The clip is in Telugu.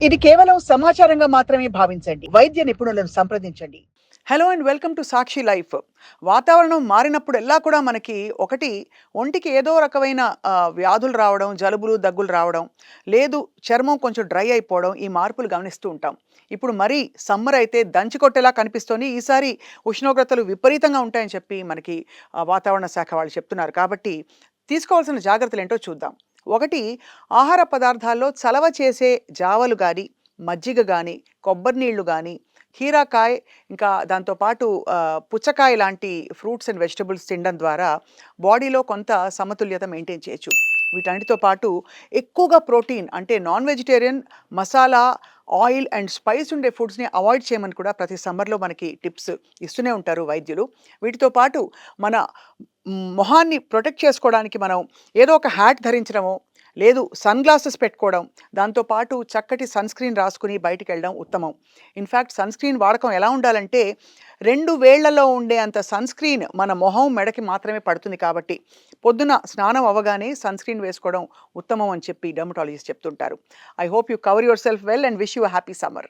ఇది కేవలం సమాచారంగా మాత్రమే భావించండి. వైద్య నిపుణులను సంప్రదించండి. Hello and welcome to Sakshi life. వాతావరణం మారినప్పుడెల్లా కూడా మనకి ఒకటి ఒంటికి ఏదో రకమైన వ్యాధులు రావడం, జలుబులు, దగ్గులు రావడం, లేదు చర్మం కొంచెం డ్రై అయిపోవడం, ఈ మార్పులు గమనిస్తూ ఉంటాం. ఇప్పుడు మరీ సమ్మర్ అయితే దంచి కొట్టేలా కనిపిస్తోంది. ఈసారి ఉష్ణోగ్రతలు విపరీతంగా ఉంటాయని చెప్పి మనకి వాతావరణ శాఖ వాళ్ళు చెప్తున్నారు. కాబట్టి తీసుకోవాల్సిన జాగ్రత్తలేంటో చూద్దాం. ఒకటి, ఆహార పదార్థాల్లో చలవ చేసే జావలు గాని, మజ్జిగ గాని, కొబ్బరి నీళ్లు గాని, కీరాకాయ, ఇంకా దాంతో పాటు పుచ్చకాయ లాంటి ఫ్రూట్స్ అండ్ వెజిటబుల్స్ తినడం ద్వారా బాడీలో కొంత సమతుల్యత మెయింటైన్ చేయొచ్చు. వీటన్నిటితో పాటు ఎక్కువగా ప్రోటీన్ అంటే non vegetarian, masala, oil and spice ఉండే ఫుడ్స్‌ని అవాయిడ్ చేయమని కూడా ప్రతి సమ్మర్‌లో మనకి టిప్స్ ఇస్తూనే ఉంటారు వైద్యులు. వీటితో పాటు మన మొహాన్ని ప్రొటెక్ట్ చేసుకోవడానికి మనం ఏదో ఒక హ్యాట్ ధరించడమో, లేదు సన్ గ్లాసెస్ పెట్టుకోవడం, దాంతో పాటు చక్కటి సన్ స్క్రీన్ రాసుకొని బయటికెళ్ళడం ఉత్తమం. ఇన్‌ఫాక్ట్ సన్ స్క్రీన్ వాడకం ఎలా ఉండాలంటే 2 వేళ్లలో ఉండే అంత సన్ స్క్రీన్ మన మొహం, మెడకి మాత్రమే పడుతుంది కాబట్టి, పొద్దున స్నానం అవ్వగానే సన్ స్క్రీన్ వేసుకోవడం ఉత్తమం అని చెప్పి డెర్మటాలజిస్ట్ చెప్తుంటారు. I hope you cover your self well and wish you a happy summer.